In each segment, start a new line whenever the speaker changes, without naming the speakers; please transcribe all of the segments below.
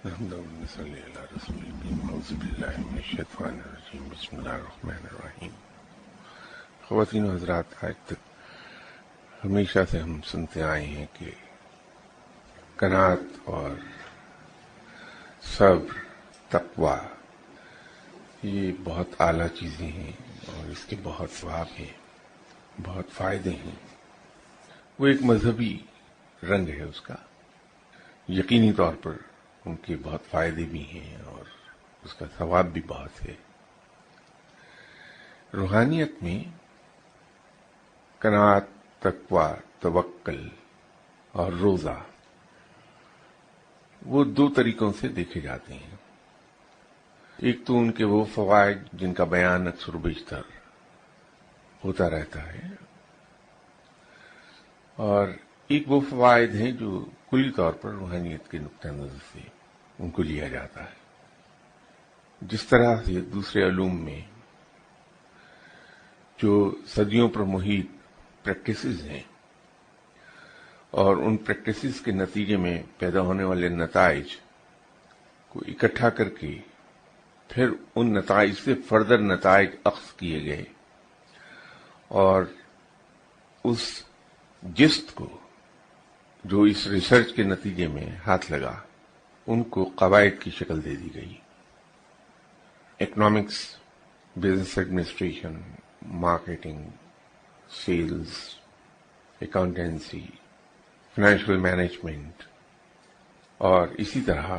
صلی اللہ رسول اعوذ باللہ من الشیطان الرجیم بسم اللہ الرحمن الرحیم۔ خواتین و حضرات، آج تک ہمیشہ سے ہم سنتے آئے ہیں کہ قناعت اور صبر، تقویٰ یہ بہت اعلیٰ چیزیں ہیں اور اس کے بہت ثواب ہیں، بہت فائدے ہیں۔ وہ ایک مذہبی رنگ ہے اس کا، یقینی طور پر ان کے بہت فائدے بھی ہیں اور اس کا ثواب بھی بہت ہے۔ روحانیت میں قناعت، تقویٰ، توکل اور روزہ وہ دو طریقوں سے دیکھے جاتے ہیں۔ ایک تو ان کے وہ فوائد جن کا بیان اکثر و بیشتر ہوتا رہتا ہے، اور ایک وہ فوائد ہیں جو کلی طور پر روحانیت کے نقطہ نظر سے ان کو لیا جاتا ہے۔ جس طرح سے دوسرے علوم میں جو صدیوں پر محیط پریکٹسز ہیں اور ان پریکٹسز کے نتیجے میں پیدا ہونے والے نتائج کو اکٹھا کر کے پھر ان نتائج سے فردر نتائج اخذ کیے گئے اور اس جست کو جو اس ریسرچ کے نتیجے میں ہاتھ لگا ان کو قواعد کی شکل دے دی گئی۔ Economics, business administration, marketing, sales, accountancy, financial management, اور اسی طرح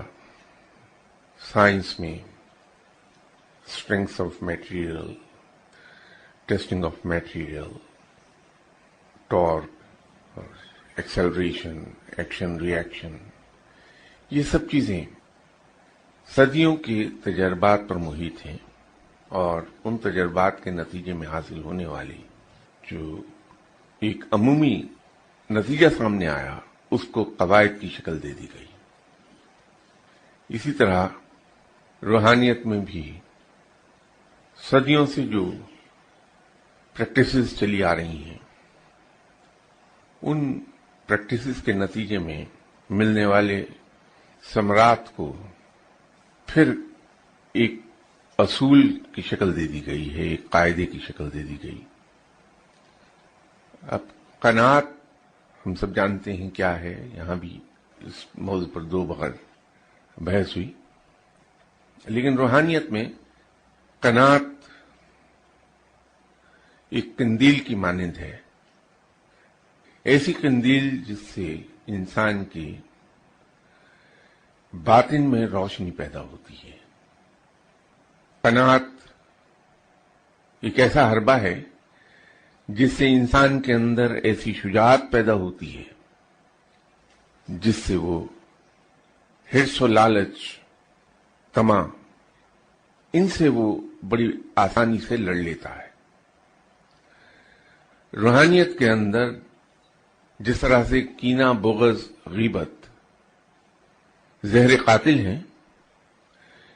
سائنس میں strength of material, testing of material, torque, acceleration, action reaction, یہ سب چیزیں صدیوں کے تجربات پر محیط ہیں اور ان تجربات کے نتیجے میں حاصل ہونے والی جو ایک عمومی نتیجہ سامنے آیا اس کو قواعد کی شکل دے دی گئی۔ اسی طرح روحانیت میں بھی صدیوں سے جو پریکٹسز چلی آ رہی ہیں ان پریکٹسز کے نتیجے میں ملنے والے ثمرات کو پھر ایک اصول کی شکل دے دی گئی ہے، ایک قاعدے کی شکل دے دی گئی۔ اب قناعت ہم سب جانتے ہیں کیا ہے، یہاں بھی اس موضوع پر دو بغیر بحث ہوئی، لیکن روحانیت میں قناعت ایک قندیل کی مانند ہے، ایسی قندیل جس سے انسان کی باطن میں روشنی پیدا ہوتی ہے۔ قناعت ایک ایسا حربہ ہے جس سے انسان کے اندر ایسی شجاعت پیدا ہوتی ہے جس سے وہ حرص و لالچ، طمع، ان سے وہ بڑی آسانی سے لڑ لیتا ہے۔ روحانیت کے اندر جس طرح سے کینہ، بغض، غیبت زہر قاتل ہیں،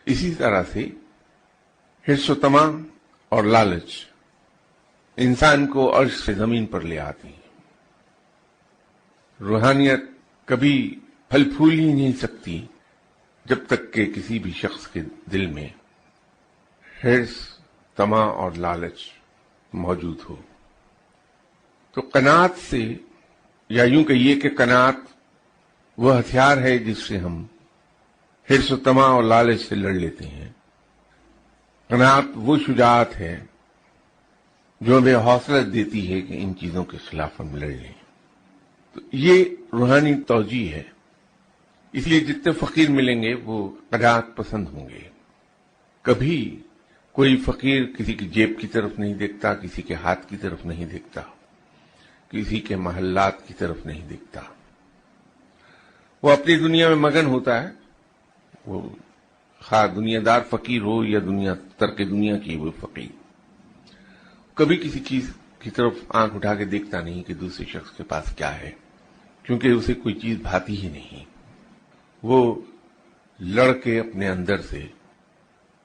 اسی طرح سے حرص و طمع اور لالچ انسان کو عرش سے زمین پر لے آتی ہیں۔ روحانیت کبھی پھل پھول ہی نہیں سکتی جب تک کہ کسی بھی شخص کے دل میں حرص، طمع اور لالچ موجود ہو۔ تو قناعت سے، یا یوں کہیے کہ قناعت وہ ہتھیار ہے جس سے ہم حرص و طمع اور لالچ سے لڑ لیتے ہیں۔ قناعت وہ شجاعت ہے جو ہمیں حوصلہ دیتی ہے کہ ان چیزوں کے خلاف ہم لڑ لیں۔ تو یہ روحانی توجیہ ہے، اس لیے جتنے فقیر ملیں گے وہ قناعت پسند ہوں گے۔ کبھی کوئی فقیر کسی کی جیب کی طرف نہیں دیکھتا، کسی کے ہاتھ کی طرف نہیں دیکھتا، کسی کے محلات کی طرف نہیں دیکھتا، وہ اپنی دنیا میں مگن ہوتا ہے۔ وہ خواہ دنیا دار فقیر ہو یا دنیا ترک دنیا کی وہ فقیر، کبھی کسی چیز کی طرف آنکھ اٹھا کے دیکھتا نہیں کہ دوسرے شخص کے پاس کیا ہے، کیونکہ اسے کوئی چیز بھاتی ہی نہیں۔ وہ لڑ کے اپنے اندر سے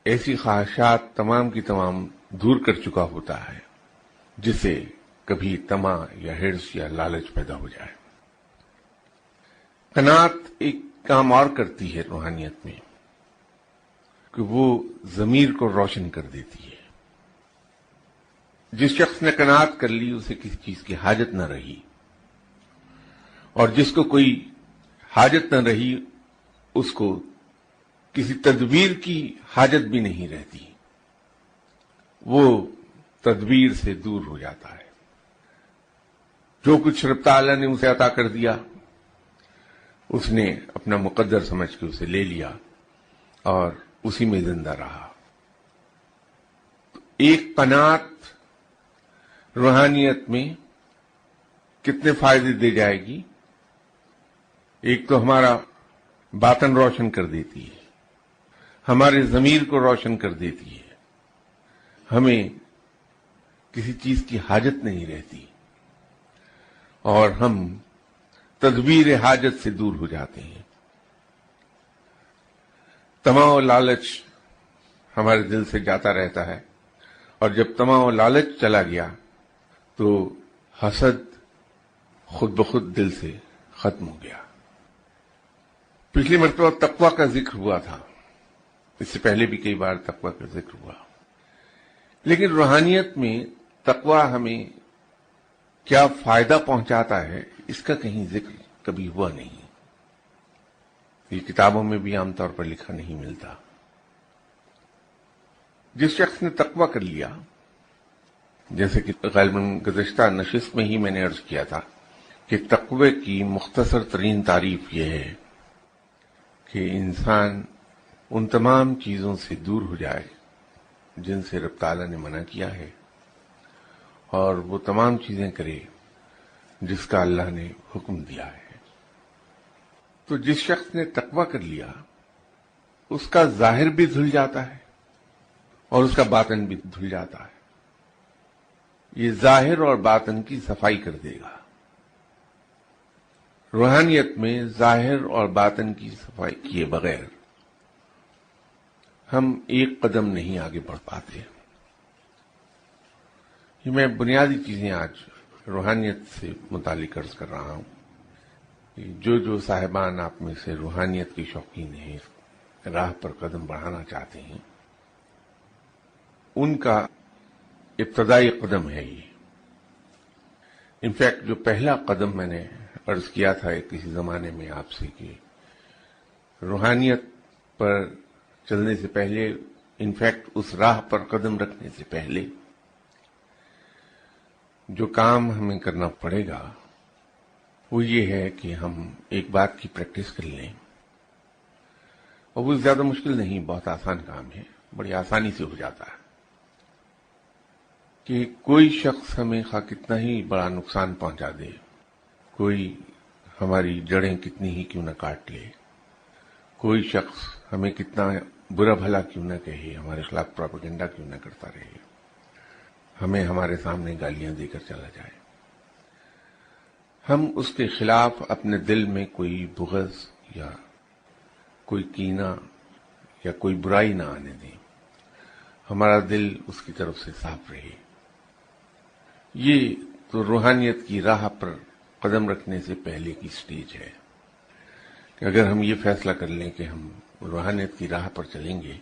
ایسی خواہشات تمام کی تمام دور کر چکا ہوتا ہے جس سے کبھی طمع یا حرص یا لالچ پیدا ہو جائے۔ قناعت ایک کام اور کرتی ہے روحانیت میں کہ وہ ضمیر کو روشن کر دیتی ہے. جس شخص نے قناعت کر لی اسے کسی چیز کی حاجت نہ رہی، اور جس کو کوئی حاجت نہ رہی اس کو کسی تدبیر کی حاجت بھی نہیں رہتی، وہ تدبیر سے دور ہو جاتا ہے. جو کچھ رب تعالیٰ نے اسے عطا کر دیا اس نے اپنا مقدر سمجھ کے اسے لے لیا اور اسی میں زندہ رہا. ایک قناعت روحانیت میں کتنے فائدے دے جائے گی؟ ایک تو ہمارا باطن روشن کر دیتی ہے، ہمارے ضمیر کو روشن کر دیتی ہے، ہمیں کسی چیز کی حاجت نہیں رہتی اور ہم تدبیر حاجت سے دور ہو جاتے ہیں. طمع و لالچ ہمارے دل سے جاتا رہتا ہے، اور جب طمع و لالچ چلا گیا تو حسد خود بخود دل سے ختم ہو گیا. پچھلی مرتبہ تقوی کا ذکر ہوا تھا، اس سے پہلے بھی کئی بار تقوی کا ذکر ہوا، لیکن روحانیت میں تقوی ہمیں کیا فائدہ پہنچاتا ہے اس کا کہیں ذکر کبھی ہوا نہیں. یہ کتابوں میں بھی عام طور پر لکھا نہیں ملتا. جس شخص نے تقوی کر لیا، جیسے کہ غالباً گزشتہ نشست میں ہی میں نے عرض کیا تھا کہ تقوی کی مختصر ترین تعریف یہ ہے کہ انسان ان تمام چیزوں سے دور ہو جائے جن سے رب تعالیٰ نے منع کیا ہے، اور وہ تمام چیزیں کرے جس کا اللہ نے حکم دیا ہے. تو جس شخص نے تقوی کر لیا اس کا ظاہر بھی دھل جاتا ہے اور اس کا باطن بھی دھل جاتا ہے. یہ ظاہر اور باطن کی صفائی کر دے گا. روحانیت میں ظاہر اور باطن کی صفائی کیے بغیر ہم ایک قدم نہیں آگے بڑھ پاتے. یہ میں بنیادی چیزیں آج روحانیت سے متعلق عرض کر رہا ہوں. جو صاحبان آپ میں سے روحانیت کی شوقین ہیں، راہ پر قدم بڑھانا چاہتے ہیں، ان کا ابتدائی قدم ہے یہ. انفیکٹ جو پہلا قدم میں نے عرض کیا تھا کسی زمانے میں آپ سے کہ روحانیت پر چلنے سے پہلے، انفیکٹ اس راہ پر قدم رکھنے سے پہلے جو کام ہمیں کرنا پڑے گا وہ یہ ہے کہ ہم ایک بات کی پریکٹس کر لیں، اور وہ زیادہ مشکل نہیں، بہت آسان کام ہے، بڑی آسانی سے ہو جاتا ہے، کہ کوئی شخص ہمیں خواہ کتنا ہی بڑا نقصان پہنچا دے، کوئی ہماری جڑیں کتنی ہی کیوں نہ کاٹ لے، کوئی شخص ہمیں کتنا برا بھلا کیوں نہ کہے، ہمارے خلاف پروپیگنڈا کیوں نہ کرتا رہے، ہمیں ہمارے سامنے گالیاں دے کر چلا جائے، ہم اس کے خلاف اپنے دل میں کوئی بغض یا کوئی کینہ یا کوئی برائی نہ آنے دیں، ہمارا دل اس کی طرف سے صاف رہے. یہ تو روحانیت کی راہ پر قدم رکھنے سے پہلے کی سٹیج ہے کہ اگر ہم یہ فیصلہ کر لیں کہ ہم روحانیت کی راہ پر چلیں گے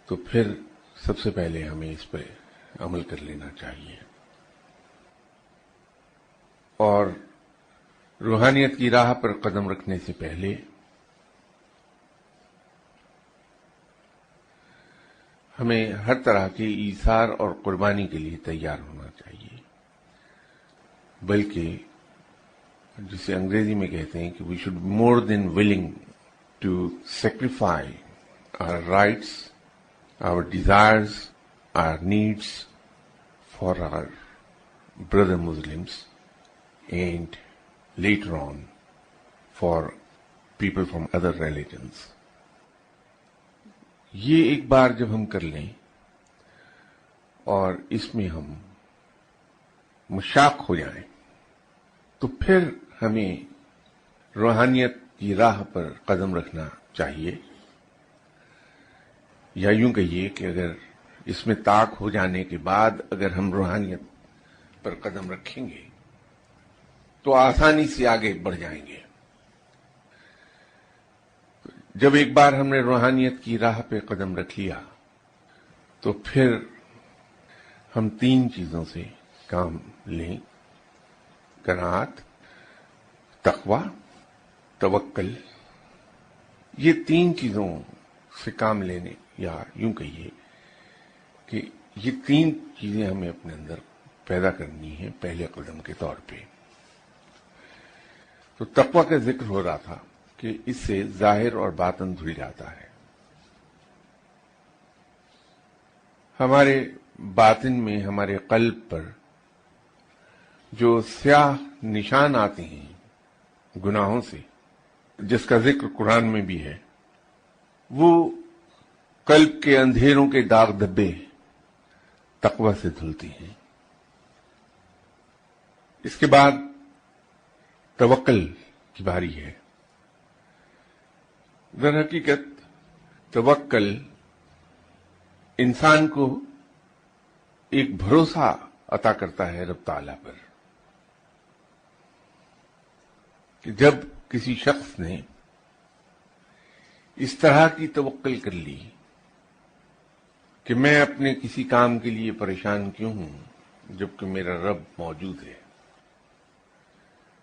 تو پھر سب سے پہلے ہمیں اس پہ عمل کر لینا چاہیے. اور روحانیت کی راہ پر قدم رکھنے سے پہلے ہمیں ہر طرح کے ایثار اور قربانی کے لیے تیار ہونا چاہیے، بلکہ جسے انگریزی میں کہتے ہیں کہ we should more than willing to sacrifice our rights, our desires, our needs for our brother Muslims and later on for people from other religions. یہ ایک بار جب ہم کر لیں اور اس میں ہم مشتاق ہو جائیں تو پھر ہمیں روحانیت کی راہ پر قدم رکھنا چاہیے، یا یوں کہیے کہ اگر اس میں طاق ہو جانے کے بعد اگر ہم روحانیت پر قدم رکھیں گے تو آسانی سے آگے بڑھ جائیں گے. جب ایک بار ہم نے روحانیت کی راہ پہ قدم رکھ لیا تو پھر ہم 3 چیزوں سے کام لیں: قناعت، تقوی، توکل۔ یہ 3 چیزوں سے کام لینے، یا یوں کہیے کہ یہ 3 چیزیں ہمیں اپنے اندر پیدا کرنی ہیں پہلے قدم کے طور پہ۔ تو تقوی کا ذکر ہو رہا تھا کہ اس سے ظاہر اور باطن دھل جاتا ہے۔ ہمارے باطن میں، ہمارے قلب پر جو سیاہ نشان آتے ہیں گناہوں سے، جس کا ذکر قرآن میں بھی ہے، وہ قلب کے اندھیروں کے داغ دھبے تقوی سے دھلتی ہیں۔ اس کے بعد توکل کی باری ہے۔ در حقیقت توکل انسان کو ایک بھروسہ عطا کرتا ہے رب تعالیٰ پر، کہ جب کسی شخص نے اس طرح کی توکل کر لی کہ میں اپنے کسی کام کے لیے پریشان کیوں ہوں جبکہ میرا رب موجود ہے۔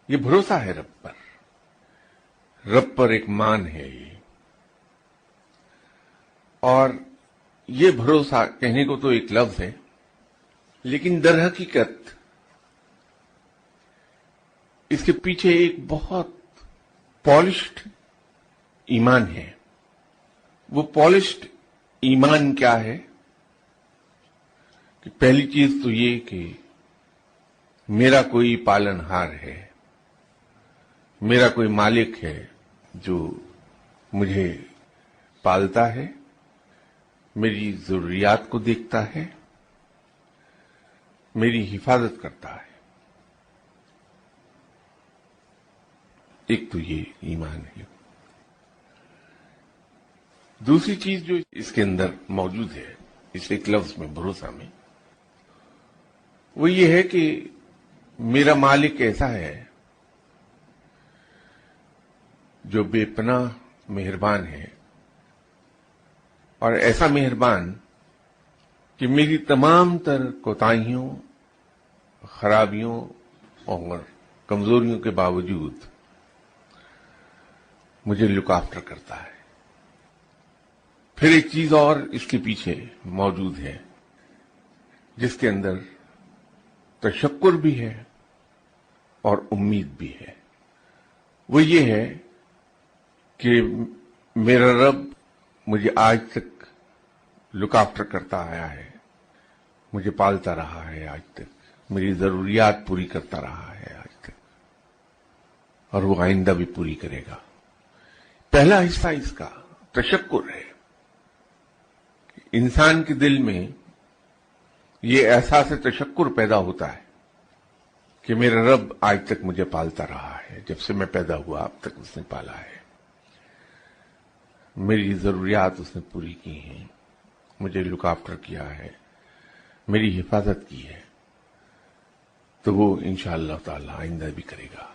یہ بھروسہ ہے رب پر ایک مان ہے یہ، اور یہ بھروسہ کہنے کو تو ایک لفظ ہے، لیکن در حقیقت اس کے پیچھے ایک بہت پالشڈ ایمان ہے۔ وہ پالشڈ ایمان کیا ہے؟ کہ پہلی چیز تو یہ کہ میرا کوئی پالن ہار ہے، میرا کوئی مالک ہے جو مجھے پالتا ہے، میری ضروریات کو دیکھتا ہے، میری حفاظت کرتا ہے۔ ایک تو یہ ایمان ہے۔ دوسری چیز جو اس کے اندر موجود ہے، اس ایک لفظ میں، بھروسہ میں، وہ یہ ہے کہ میرا مالک ایسا ہے جو بے پناہ مہربان ہے، اور ایسا مہربان کہ میری تمام تر کوتاہیوں، خرابیوں اور کمزوریوں کے باوجود مجھے لک آفٹر کرتا ہے۔ پھر ایک چیز اور اس کے پیچھے موجود ہے جس کے اندر تشکر بھی ہے اور امید بھی ہے۔ وہ یہ ہے کہ میرا رب مجھے آج تک لک آفٹر کرتا آیا ہے، مجھے پالتا رہا ہے آج تک، میری ضروریات پوری کرتا رہا ہے آج تک، اور وہ آئندہ بھی پوری کرے گا۔ پہلا حصہ اس کا تشکر ہے۔ انسان کے دل میں یہ احساس تشکر پیدا ہوتا ہے کہ میرا رب آج تک مجھے پالتا رہا ہے، جب سے میں پیدا ہوا اب تک اس نے پالا ہے، میری ضروریات اس نے پوری کی ہیں، مجھے لک آفٹر کیا ہے، میری حفاظت کی ہے، تو وہ انشاءاللہ تعالی آئندہ بھی کرے گا۔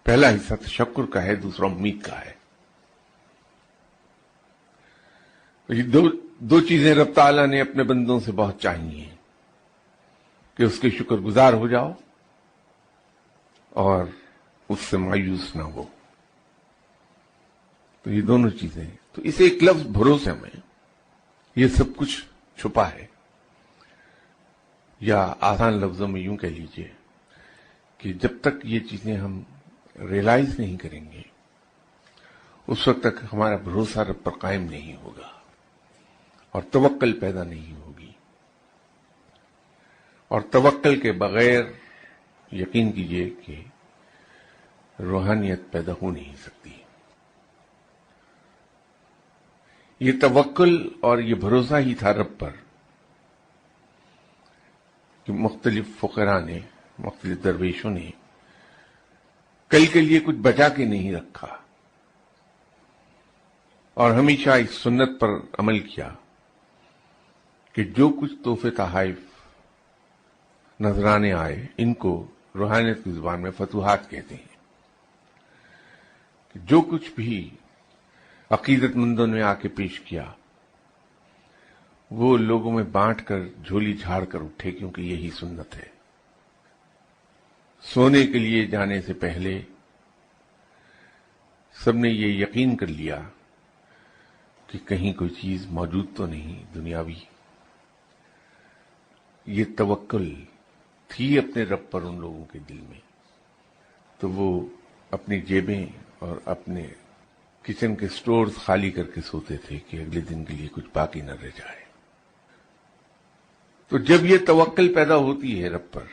پہلا حصہ تشکر کا ہے، دوسرا امید کا ہے۔ یہ دو چیزیں رب تعالیٰ نے اپنے بندوں سے بہت چاہی ہیں، کہ اس کے شکر گزار ہو جاؤ اور اس سے مایوس نہ ہو۔ تو یہ دونوں چیزیں، تو اسے ایک لفظ بھروسے میں یہ سب کچھ چھپا ہے، یا آسان لفظوں میں یوں کہہ لیجئے کہ جب تک یہ چیزیں ہم ریئلائز نہیں کریں گے اس وقت تک ہمارا بھروسہ رب پر قائم نہیں ہوگا اور توکل پیدا نہیں ہوگی، اور توکل کے بغیر یقین کیجئے کہ روحانیت پیدا ہو نہیں سکتی۔ یہ توکل اور یہ بھروسہ ہی تھا رب پر کہ مختلف فقراء نے، مختلف درویشوں نے کل کے لیے کچھ بچا کے نہیں رکھا، اور ہمیشہ اس سنت پر عمل کیا کہ جو کچھ تحفے تحائف نذرانے آئے، ان کو روحانیت کی زبان میں فتوحات کہتے ہیں، کہ جو کچھ بھی عقیدت مندوں نے آ کے پیش کیا، وہ لوگوں میں بانٹ کر جھولی جھاڑ کر اٹھے، کیونکہ یہی سنت ہے۔ سونے کے لیے جانے سے پہلے سب نے یہ یقین کر لیا کہ کہیں کوئی چیز موجود تو نہیں دنیاوی۔ یہ توکل تھی اپنے رب پر ان لوگوں کے دل میں، تو وہ اپنی جیبیں اور اپنے کچن کے سٹورز خالی کر کے سوتے تھے کہ اگلے دن کے لیے کچھ باقی نہ رہ جائے۔ تو جب یہ توکل پیدا ہوتی ہے رب پر،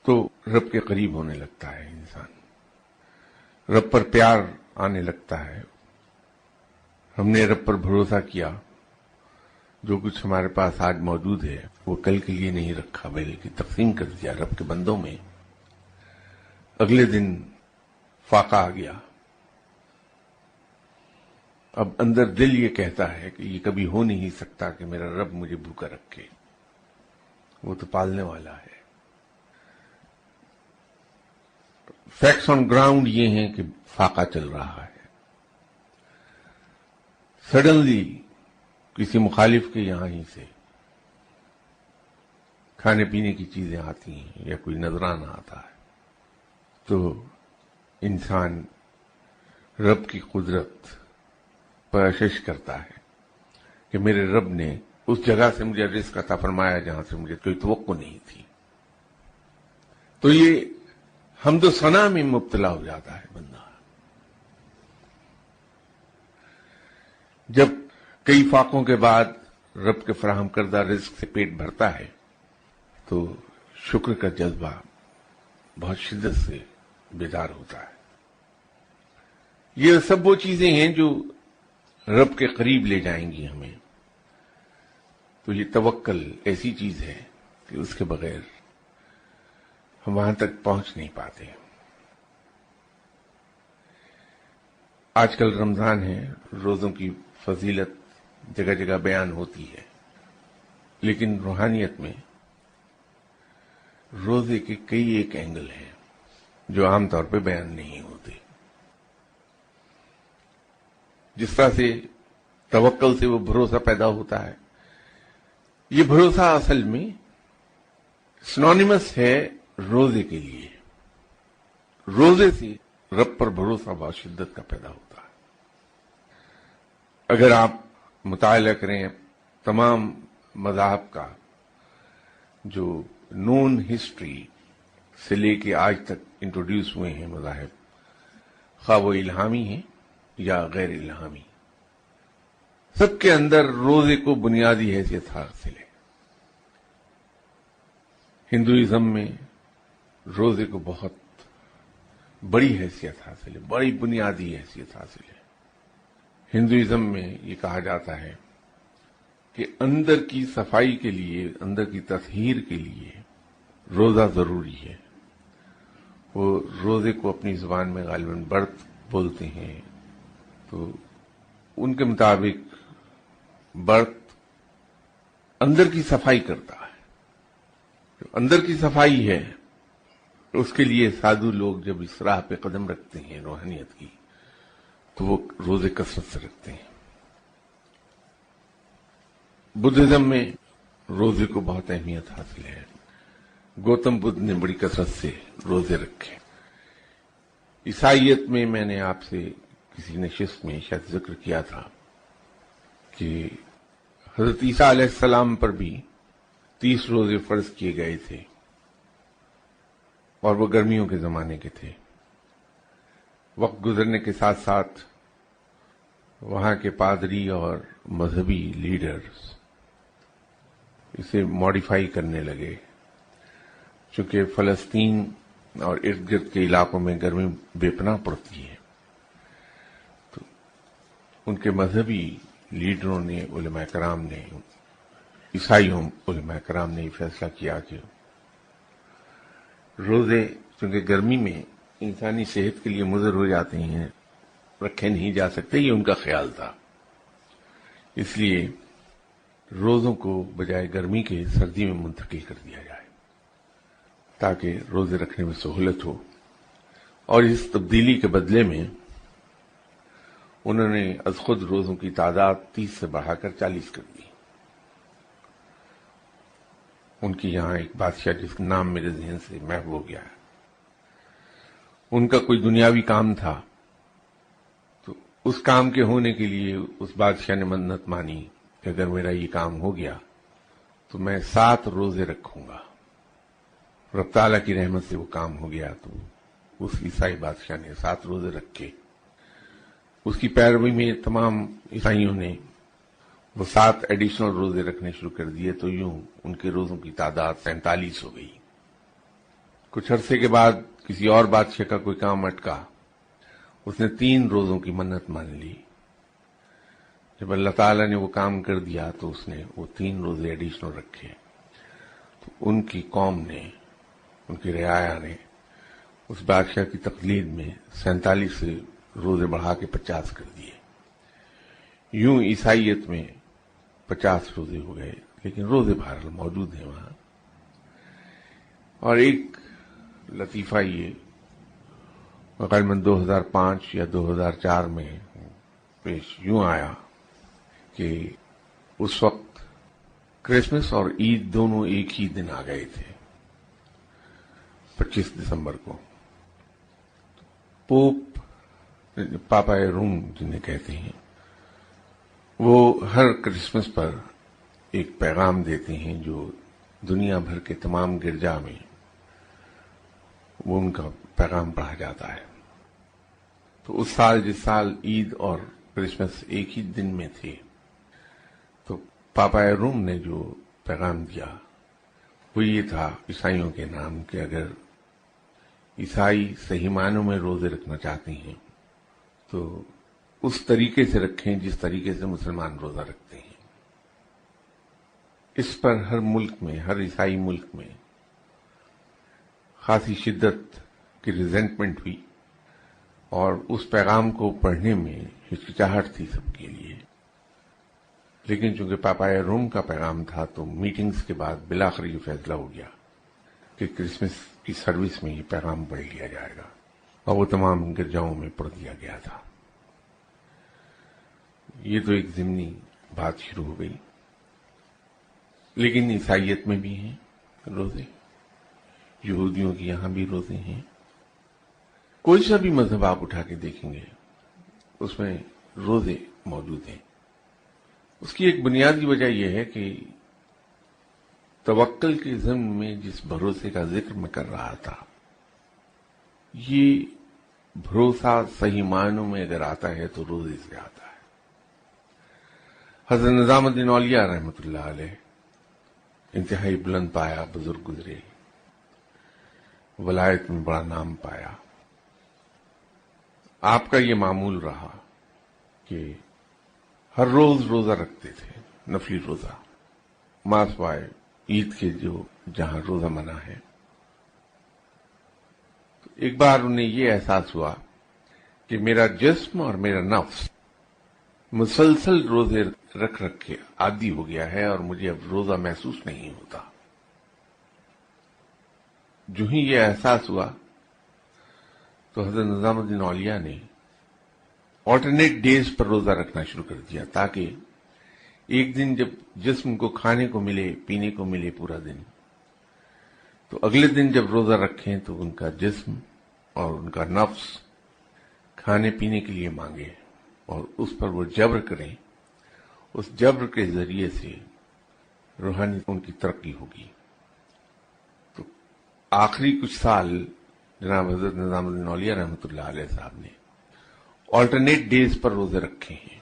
تو رب کے قریب ہونے لگتا ہے انسان، رب پر پیار آنے لگتا ہے۔ ہم نے رب پر بھروسہ کیا، جو کچھ ہمارے پاس آج موجود ہے وہ کل کے لیے نہیں رکھا، بلکہ تقسیم کر دیا رب کے بندوں میں۔ اگلے دن فاقہ آ گیا، اب اندر دل یہ کہتا ہے کہ یہ کبھی ہو نہیں سکتا کہ میرا رب مجھے بھوکا رکھے، وہ تو پالنے والا ہے۔ فیکٹس آن گراؤنڈ یہ ہیں کہ فاقہ چل رہا ہے۔ سڈنلی کسی مخالف کے یہاں ہی سے کھانے پینے کی چیزیں آتی ہیں یا کوئی نذرانہ آتا ہے، تو انسان رب کی قدرت پر اشش کرتا ہے کہ میرے رب نے اس جگہ سے مجھے رزق عطا فرمایا جہاں سے مجھے کوئی توقع نہیں تھی۔ تو یہ حمد و ثنا میں مبتلا ہو جاتا ہے بندہ۔ جب کئی فاقوں کے بعد رب کے فراہم کردہ رزق سے پیٹ بھرتا ہے تو شکر کا جذبہ بہت شدت سے بیدار ہوتا ہے۔ یہ سب وہ چیزیں ہیں جو رب کے قریب لے جائیں گی ہمیں۔ تو یہ توکل ایسی چیز ہے کہ اس کے بغیر ہم وہاں تک پہنچ نہیں پاتے۔ آج کل رمضان ہے، روزوں کی فضیلت جگہ جگہ بیان ہوتی ہے، لیکن روحانیت میں روزے کے کئی ایک اینگل ہیں جو عام طور پہ بیان نہیں ہوتے۔ جس طرح سے توکل سے وہ بھروسہ پیدا ہوتا ہے، یہ بھروسہ اصل میں سنونیمس ہے روزے کے لیے۔ روزے سے رب پر بھروسہ بہت شدت کا پیدا ہوتا ہے۔ اگر آپ مطالعہ کریں تمام مذاہب کا، جو نون ہسٹری سے لے کے آج تک انٹروڈیوس ہوئے ہیں مذاہب، خواہ وہ الہامی ہیں یا غیر الہامی، سب کے اندر روزے کو بنیادی حیثیت حاصل ہے۔ ہندوازم میں روزے کو بہت بڑی حیثیت حاصل ہے، بڑی بنیادی حیثیت حاصل ہے۔ ہندوازم میں یہ کہا جاتا ہے کہ اندر کی صفائی کے لیے، اندر کی تطہیر کے لیے روزہ ضروری ہے۔ وہ روزے کو اپنی زبان میں غالباً برت بولتے ہیں، تو ان کے مطابق برت اندر کی صفائی کرتا ہے۔ جو اندر کی صفائی ہے اس کے لیے سادھو لوگ جب اس راہ پہ قدم رکھتے ہیں روحانیت کی، تو وہ روزے کثرت سے رکھتے ہیں۔ بدھزم میں روزے کو بہت اہمیت حاصل ہے۔ گوتم بدھ نے بڑی کثرت سے روزے رکھے۔ عیسائیت میں میں نے آپ سے کسی نشست میں شاید ذکر کیا تھا کہ حضرت عیسیٰ علیہ السلام پر بھی 30 روزے فرض کیے گئے تھے، اور وہ گرمیوں کے زمانے کے تھے۔ وقت گزرنے کے ساتھ ساتھ وہاں کے پادری اور مذہبی لیڈرز اسے ماڈیفائی کرنے لگے، چونکہ فلسطین اور ارد گرد کے علاقوں میں گرمی بے پناہ پڑتی ہے، تو ان کے مذہبی لیڈروں نے، علماء کرام نے، عیسائیوں علماء کرام نے یہ فیصلہ کیا کہ روزے چونکہ گرمی میں انسانی صحت کے لیے مضر ہو جاتے ہیں، رکھے نہیں جا سکتے، یہ ان کا خیال تھا۔ اس لیے روزوں کو بجائے گرمی کے سردی میں منتقل کر دیا جائے تاکہ روزے رکھنے میں سہولت ہو، اور اس تبدیلی کے بدلے میں انہوں نے از خود روزوں کی تعداد 30 سے بڑھا کر 40 کر دی۔ ان کی یہاں ایک بادشاہ جس کا نام میرے ذہن سے محو ہو گیا ہے، ان کا کوئی دنیاوی کام تھا، تو اس کام کے ہونے کے لیے اس بادشاہ نے منت مانی کہ اگر میرا یہ کام ہو گیا تو میں 7 روزے رکھوں گا۔ رب تعالیٰ کی رحمت سے وہ کام ہو گیا، تو اس عیسائی بادشاہ نے 7 روزے رکھے۔ اس کی پیروی میں تمام عیسائیوں نے وہ 7 ایڈیشنل روزے رکھنے شروع کر دیے، تو یوں ان کے روزوں کی تعداد 47 ہو گئی۔ کچھ عرصے کے بعد کسی اور بادشاہ کا کوئی کام اٹکا، اس نے 3 روزوں کی منت مان لی۔ جب اللہ تعالیٰ نے وہ کام کر دیا تو اس نے وہ 3 روزے ایڈیشنل رکھے، تو ان کی قوم نے، ان کی رعایا نے اس بادشاہ کی تقلید میں 47 سے روزے بڑھا کے 50 کر دیے۔ یوں عیسائیت میں 50 روزے ہو گئے، لیکن روزے بہرحال موجود ہیں وہاں۔ اور ایک لطیفہ یہ غالباً 2005 یا 2004 میں پیش یوں آیا کہ اس وقت کرسمس اور عید دونوں ایک ہی دن آ گئے تھے، 25 دسمبر کو۔ پوپ پاپا روم جنہیں کہتے ہیں، وہ ہر کرسمس پر ایک پیغام دیتے ہیں جو دنیا بھر کے تمام گرجا میں وہ ان کا پیغام پڑھا جاتا ہے۔ تو اس سال جس سال عید اور کرسمس ایک ہی دن میں تھے، تو پاپا روم نے جو پیغام دیا وہ یہ تھا عیسائیوں کے نام کہ اگر عیسائی صحیح معنوں میں روزے رکھنا چاہتے ہیں تو اس طریقے سے رکھیں جس طریقے سے مسلمان روزہ رکھتے ہیں۔ اس پر ہر ملک میں، ہر عیسائی ملک میں خاصی شدت کی ریزنٹمنٹ ہوئی، اور اس پیغام کو پڑھنے میں ہچکچاہٹ تھی سب کے لیے۔ لیکن چونکہ پاپا روم کا پیغام تھا تو میٹنگز کے بعد بالآخر یہ فیصلہ ہو گیا کہ کرسمس کی سروس میں یہ پیغام پڑھ لیا جائے گا، اور وہ تمام گرجاؤں میں پڑھ دیا گیا تھا۔ یہ تو ایک ضمنی بات شروع ہو گئی، لیکن عیسائیت میں بھی ہیں روزے، یہودیوں کی یہاں بھی روزے ہیں۔ کوئی سا بھی مذہب آپ اٹھا کے دیکھیں گے اس میں روزے موجود ہیں۔ اس کی ایک بنیادی وجہ یہ ہے کہ توکل کے ضمن میں جس بھروسے کا ذکر میں کر رہا تھا، یہ بھروسہ صحیح معنوں میں اگر آتا ہے تو روزے سے آتا ہے۔ حضرت نظام الدین اولیاء رحمۃ اللہ علیہ انتہائی بلند پایا بزرگ گزرے، ولایت میں بڑا نام پایا۔ آپ کا یہ معمول رہا کہ ہر روز روزہ رکھتے تھے، نفلی روزہ، ما سوائے عید کے جو جہاں روزہ منع ہے۔ ایک بار انہیں یہ احساس ہوا کہ میرا جسم اور میرا نفس مسلسل روزے رکھ رکھ کے عادی ہو گیا ہے، اور مجھے اب روزہ محسوس نہیں ہوتا۔ جو ہی یہ احساس ہوا تو حضرت نظام الدین اولیاء نے آلٹرنیٹ ڈیز پر روزہ رکھنا شروع کر دیا، تاکہ ایک دن جب جسم کو کھانے کو ملے، پینے کو ملے پورا دن، تو اگلے دن جب روزہ رکھیں تو ان کا جسم اور ان کا نفس کھانے پینے کے لیے مانگے، اور اس پر وہ جبر کریں۔ اس جبر کے ذریعے سے روحانی ان کی ترقی ہوگی۔ تو آخری کچھ سال جناب حضرت نظام الدین اولیاء رحمۃ اللہ علیہ صاحب نے آلٹرنیٹ ڈیز پر روزے رکھے ہیں،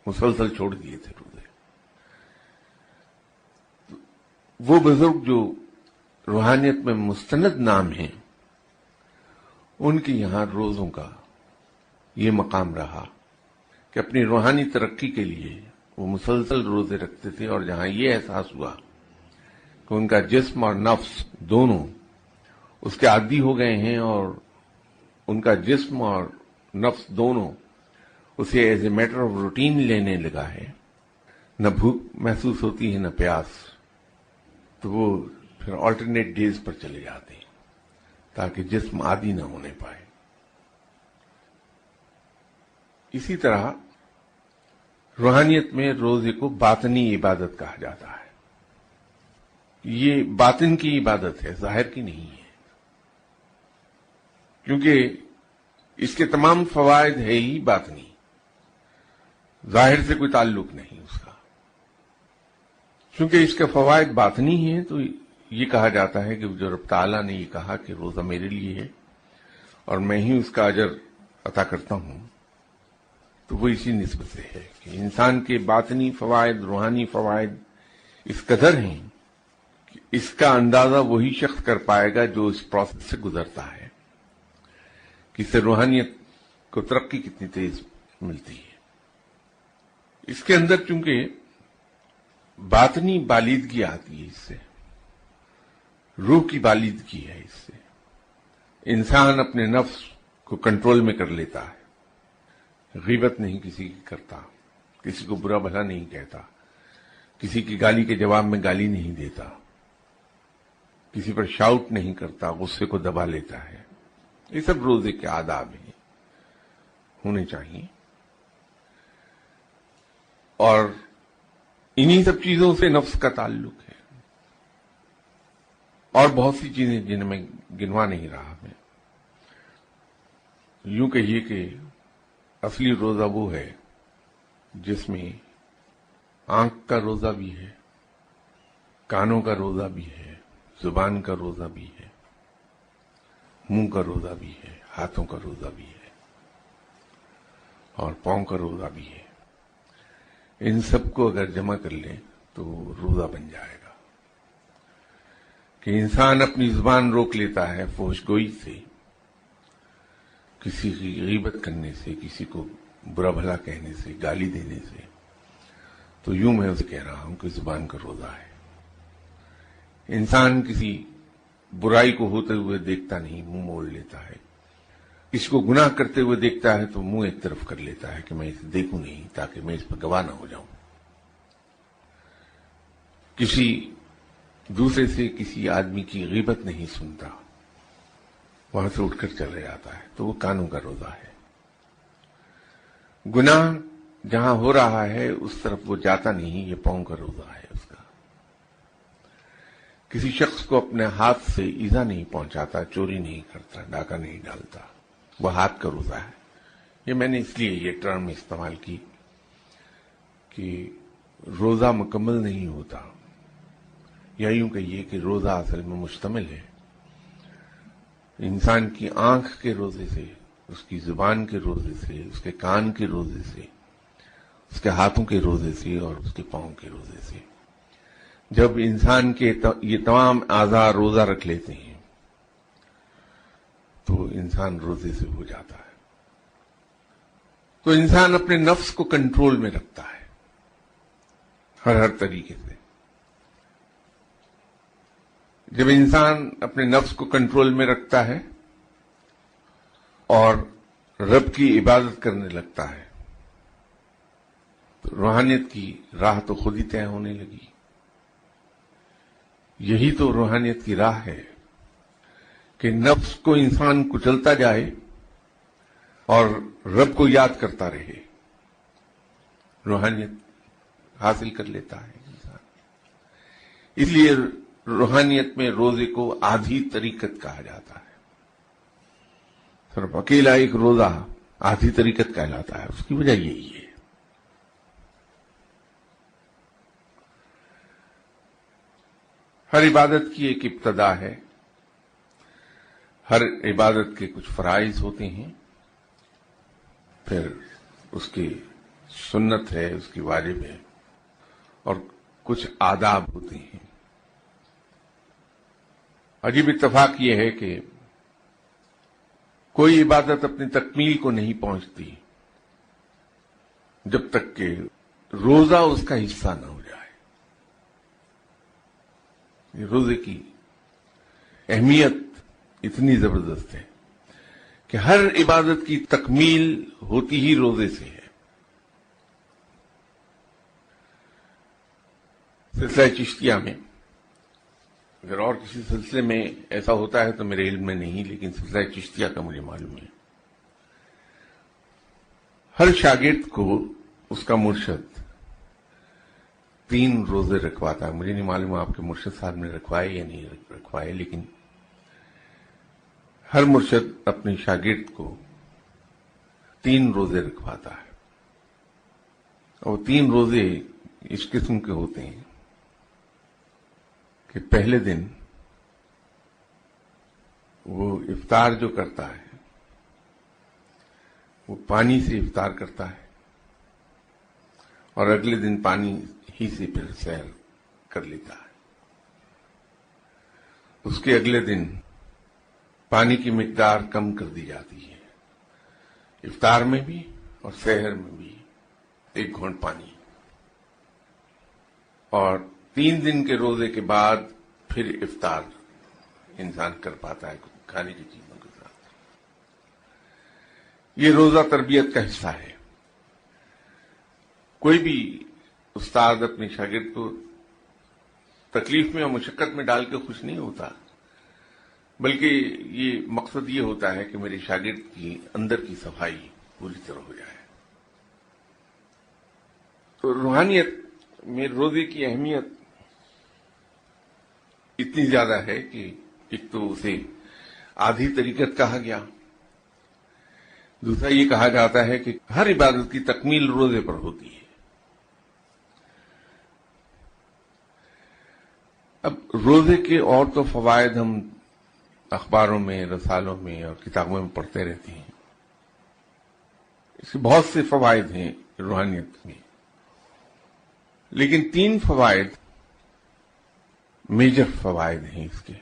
مسلسل چھوڑ دیے تھے روزے۔ وہ بزرگ جو روحانیت میں مستند نام ہیں، ان کے یہاں روزوں کا یہ مقام رہا کہ اپنی روحانی ترقی کے لیے وہ مسلسل روزے رکھتے تھے، اور جہاں یہ احساس ہوا کہ ان کا جسم اور نفس دونوں اس کے عادی ہو گئے ہیں، اور ان کا جسم اور نفس دونوں اسے as a matter of routine لینے لگا ہے، نہ بھوک محسوس ہوتی ہے نہ پیاس، تو وہ پھر آلٹرنیٹ ڈیز پر چلے جاتے ہیں تاکہ جسم عادی نہ ہونے پائے۔ اسی طرح روحانیت میں روزے کو باطنی عبادت کہا جاتا ہے. یہ باطن کی عبادت ہے، ظاہر کی نہیں ہے، کیونکہ اس کے تمام فوائد ہے ہی باطنی، ظاہر سے کوئی تعلق نہیں اس کا. چونکہ اس کے فوائد باطنی ہیں تو یہ کہا جاتا ہے کہ جو رب تعالیٰ نے یہ کہا کہ روزہ میرے لیے ہے اور میں ہی اس کا اجر عطا کرتا ہوں، تو وہ اسی نسبت سے ہے کہ انسان کے باطنی فوائد، روحانی فوائد اس قدر ہیں کہ اس کا اندازہ وہی شخص کر پائے گا جو اس پروسیس سے گزرتا ہے کہ اس سے روحانیت کو ترقی کتنی تیز ملتی ہے. اس کے اندر چونکہ باطنی بالیدگی آتی ہے، اس سے روح کی بالیدگی ہے، اس سے انسان اپنے نفس کو کنٹرول میں کر لیتا ہے، غیبت نہیں کسی کی کرتا، کسی کو برا بھلا نہیں کہتا، کسی کی گالی کے جواب میں گالی نہیں دیتا، کسی پر شاؤٹ نہیں کرتا، غصے کو دبا لیتا ہے. یہ سب روزے کے آداب ہیں، ہونے چاہیے. اور انہی سب چیزوں سے نفس کا تعلق ہے، اور بہت سی چیزیں جنہیں میں گنوا نہیں رہا. میں یوں کہیے کہ اصلی روزہ وہ ہے جس میں آنکھ کا روزہ بھی ہے، کانوں کا روزہ بھی ہے، زبان کا روزہ بھی ہے، منہ کا روزہ بھی ہے، ہاتھوں کا روزہ بھی ہے، اور پاؤں کا روزہ بھی ہے. ان سب کو اگر جمع کر لیں تو روزہ بن جائے گا. کہ انسان اپنی زبان روک لیتا ہے فحش گوئی سے، کسی کی غیبت کرنے سے، کسی کو برا بھلا کہنے سے، گالی دینے سے، تو یوں میں اسے کہہ رہا ہوں کہ زبان کا روزہ ہے. انسان کسی برائی کو ہوتے ہوئے دیکھتا نہیں، منہ موڑ لیتا ہے. کسی کو گناہ کرتے ہوئے دیکھتا ہے تو منہ ایک طرف کر لیتا ہے کہ میں اسے دیکھوں نہیں تاکہ میں اس پر گواہ نہ ہو جاؤں. کسی دوسرے سے کسی آدمی کی غیبت نہیں سنتا، وہاں سے اٹھ کر چلا جاتا ہے، تو وہ کانوں کا روزہ ہے. گناہ جہاں ہو رہا ہے اس طرف وہ جاتا نہیں، یہ پاؤں کا روزہ ہے اس کا. کسی شخص کو اپنے ہاتھ سے ایذا نہیں پہنچاتا، چوری نہیں کرتا، ڈاکہ نہیں ڈالتا، وہ ہاتھ کا روزہ ہے. یہ میں نے اس لیے یہ ٹرم استعمال کی کہ روزہ مکمل نہیں ہوتا، یا یوں کہیے کہ روزہ اصل میں مشتمل ہے انسان کی آنکھ کے روزے سے، اس کی زبان کے روزے سے، اس کے کان کے روزے سے، اس کے ہاتھوں کے روزے سے، اور اس کے پاؤں کے روزے سے. جب انسان کے یہ تمام اعضاء روزہ رکھ لیتے ہیں تو انسان روزے سے ہو جاتا ہے. تو انسان اپنے نفس کو کنٹرول میں رکھتا ہے ہر طریقے سے. جب انسان اپنے نفس کو کنٹرول میں رکھتا ہے اور رب کی عبادت کرنے لگتا ہے تو روحانیت کی راہ تو خود ہی طے ہونے لگی. یہی تو روحانیت کی راہ ہے کہ نفس کو انسان کچلتا جائے اور رب کو یاد کرتا رہے. روحانیت حاصل کر لیتا ہے انسان. اس لیے روحانیت میں روزے کو آدھی طریقت کہا جاتا ہے. صرف اکیلا ایک روزہ آدھی طریقت کہلاتا ہے. اس کی وجہ یہی ہے. ہر عبادت کی ایک ابتدا ہے، ہر عبادت کے کچھ فرائض ہوتے ہیں، پھر اس کی سنت ہے، اس کی واجب ہے، اور کچھ آداب ہوتے ہیں. عجیب اتفاق یہ ہے کہ کوئی عبادت اپنی تکمیل کو نہیں پہنچتی جب تک کہ روزہ اس کا حصہ نہ ہو جائے. روزے کی اہمیت اتنی زبردست ہے کہ ہر عبادت کی تکمیل ہوتی ہی روزے سے ہے. سلسلہ چشتیہ میں، اگر اور کسی سلسلے میں ایسا ہوتا ہے تو میرے علم میں نہیں، لیکن سلسلہ چشتیہ کا مجھے معلوم ہے، ہر شاگرد کو اس کا مرشد 3 روزے رکھواتا ہے. مجھے نہیں معلوم آپ کے مرشد صاحب نے رکھوائے یا نہیں رکھوائے، لیکن ہر مرشد اپنے شاگرد کو 3 روزے رکھواتا ہے. اور 3 روزے اس قسم کے ہوتے ہیں کہ پہلے دن وہ افطار جو کرتا ہے وہ پانی سے افطار کرتا ہے، اور اگلے دن پانی ہی سے پھر سحر کر لیتا ہے. اس کے اگلے دن پانی کی مقدار کم کر دی جاتی ہے، افطار میں بھی اور سحر میں بھی 1 گھونٹ پانی. اور 3 دن کے روزے کے بعد پھر افطار انسان کر پاتا ہے کھانے کی چیزوں کے ساتھ. یہ روزہ تربیت کا حصہ ہے. کوئی بھی استاد اپنے شاگرد کو تکلیف میں اور مشقت میں ڈال کے خوش نہیں ہوتا، بلکہ یہ مقصد یہ ہوتا ہے کہ میرے شاگرد کی اندر کی صفائی پوری طرح ہو جائے. تو روحانیت میں روزے کی اہمیت اتنی زیادہ ہے کہ ایک تو اسے آدھی طریقت کہا گیا، دوسرا یہ کہا جاتا ہے کہ ہر عبادت کی تکمیل روزے پر ہوتی ہے. اب روزے کے اور تو فوائد ہم اخباروں میں، رسالوں میں اور کتابوں میں پڑھتے رہتے ہیں. اس کے بہت سے فوائد ہیں روحانیت میں، لیکن 3 فوائد میجر فوائد ہیں اس کے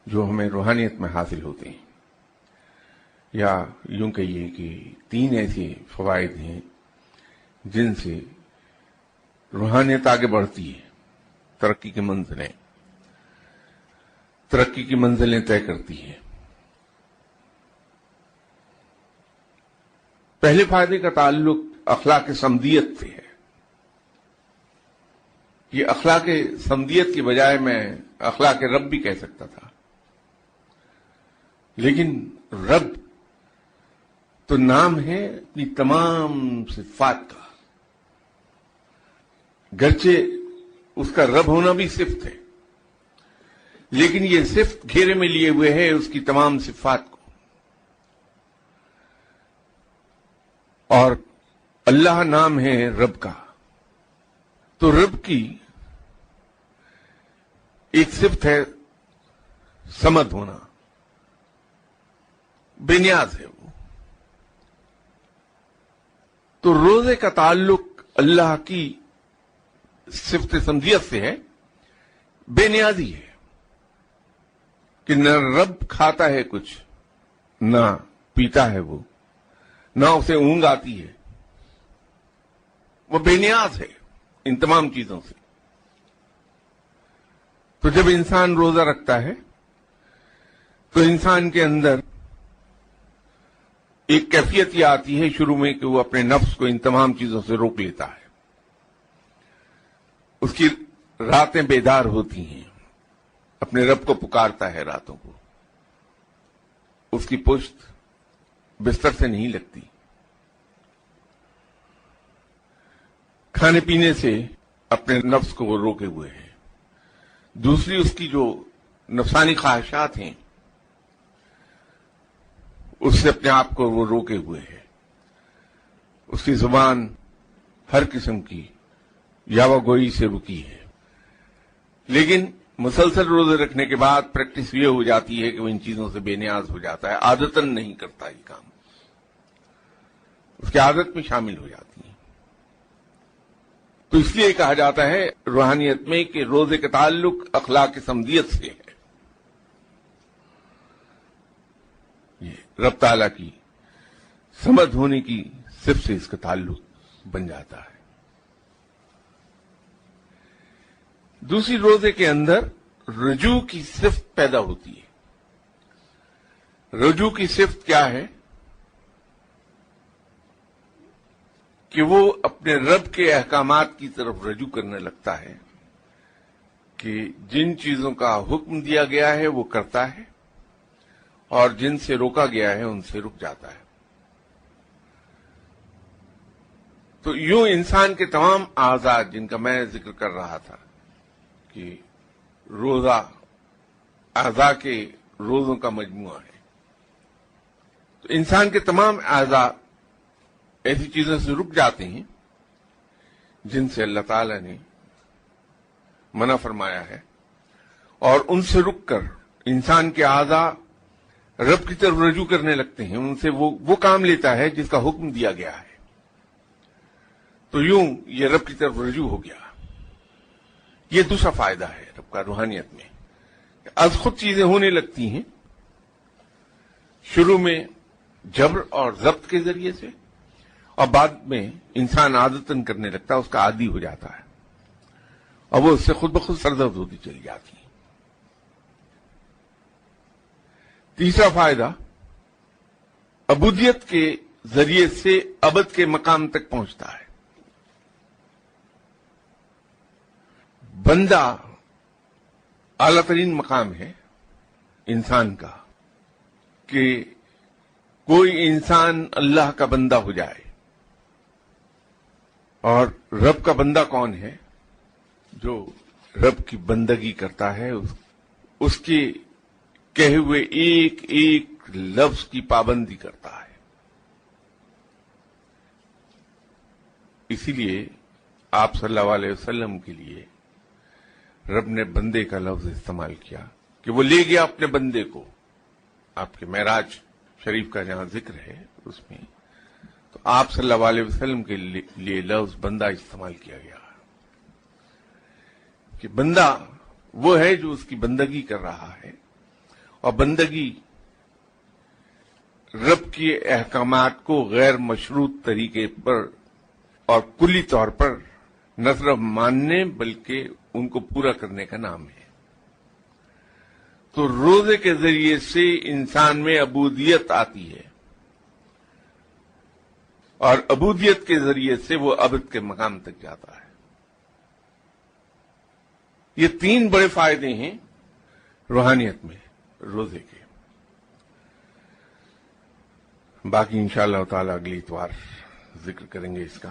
جو ہمیں روحانیت میں حاصل ہوتے ہیں. یا یوں کہیے کہ 3 ایسے فوائد ہیں جن سے روحانیت آگے بڑھتی ہے، ترقی کی منزلیں طے کرتی ہیں. پہلے فائدے کا تعلق اخلاق سمدیت سے ہے. یہ اخلاق سمدیت کی بجائے میں اخلاق رب بھی کہہ سکتا تھا، لیکن رب تو نام ہے اپنی تمام صفات کا، گرچہ اس کا رب ہونا بھی صفت ہے، لیکن یہ صفت گھیرے میں لیے ہوئے ہے اس کی تمام صفات کو. اور اللہ نام ہے رب کا، تو رب کی ایک صفت ہے صمد ہونا، بے نیاز ہے وہ. تو روزے کا تعلق اللہ کی صفت سمدیت سے ہے، بے نیازی ہے کہ نہ رب کھاتا ہے کچھ، نہ پیتا ہے وہ، نہ اسے اونگ آتی ہے، وہ بے نیاز ہے ان تمام چیزوں سے. تو جب انسان روزہ رکھتا ہے تو انسان کے اندر ایک کیفیت یہ آتی ہے شروع میں کہ وہ اپنے نفس کو ان تمام چیزوں سے روک لیتا ہے. اس کی راتیں بیدار ہوتی ہیں، اپنے رب کو پکارتا ہے راتوں کو، اس کی پشت بستر سے نہیں لگتی. کھانے پینے سے اپنے نفس کو وہ روکے ہوئے ہیں. دوسری اس کی جو نفسانی خواہشات ہیں اس سے اپنے آپ کو وہ روکے ہوئے ہیں. اس کی زبان ہر قسم کی یاوہ گوئی سے رکی ہے. لیکن مسلسل روزے رکھنے کے بعد پریکٹس یہ ہو جاتی ہے کہ وہ ان چیزوں سے بے نیاز ہو جاتا ہے، عادتاً نہیں کرتا یہ کام، اس کی عادت میں شامل ہو جاتی ہیں. تو اس لیے کہا جاتا ہے روحانیت میں کہ روزے کا تعلق اخلاق سمدیت سے ہے. یہ رب تعالیٰ کی سمد ہونے کی صرف سے اس کا تعلق بن جاتا ہے. دوسری روزے کے اندر رجوع کی صفت پیدا ہوتی ہے. رجوع کی صفت کیا ہے؟ کہ وہ اپنے رب کے احکامات کی طرف رجوع کرنے لگتا ہے کہ جن چیزوں کا حکم دیا گیا ہے وہ کرتا ہے اور جن سے روکا گیا ہے ان سے رک جاتا ہے. تو یوں انسان کے تمام اعضاء جن کا میں ذکر کر رہا تھا کہ روزہ اعضاء کے روزوں کا مجموعہ ہے، تو انسان کے تمام اعضاء ایسی چیزوں سے رک جاتے ہیں جن سے اللہ تعالی نے منع فرمایا ہے، اور ان سے رک کر انسان کے اعضاء رب کی طرف رجوع کرنے لگتے ہیں، ان سے وہ کام لیتا ہے جس کا حکم دیا گیا ہے۔ تو یوں یہ رب کی طرف رجوع ہو گیا۔ یہ دوسرا فائدہ ہے رب کا روحانیت میں، از خود چیزیں ہونے لگتی ہیں، شروع میں جبر اور ضبط کے ذریعے سے، اور بعد میں انسان عادتاً کرنے لگتا ہے، اس کا عادی ہو جاتا ہے، اور وہ اس سے خود بخود سرزد ہوتی چلی جاتی ہے۔ تیسرا فائدہ، عبودیت کے ذریعے سے ابد کے مقام تک پہنچتا ہے۔ بندہ اعلیٰ ترین مقام ہے انسان کا، کہ کوئی انسان اللہ کا بندہ ہو جائے۔ اور رب کا بندہ کون ہے؟ جو رب کی بندگی کرتا ہے، اس کے کہے ہوئے ایک ایک لفظ کی پابندی کرتا ہے۔ اسی لیے آپ صلی اللہ علیہ وسلم کے لیے رب نے بندے کا لفظ استعمال کیا کہ وہ لے گیا اپنے بندے کو۔ آپ کے معراج شریف کا جہاں ذکر ہے اس میں تو آپ صلی اللہ علیہ وسلم کے لیے لفظ بندہ استعمال کیا گیا کہ بندہ وہ ہے جو اس کی بندگی کر رہا ہے، اور بندگی رب کے احکامات کو غیر مشروط طریقے پر اور کلی طور پر نہ صرف ماننے بلکہ ان کو پورا کرنے کا نام ہے۔ تو روزے کے ذریعے سے انسان میں عبودیت آتی ہے، اور عبودیت کے ذریعے سے وہ ابد کے مقام تک جاتا ہے۔ یہ تین بڑے فائدے ہیں روحانیت میں روزے کے۔ باقی انشاءاللہ تعالی اگلی اتوار ذکر کریں گے اس کا۔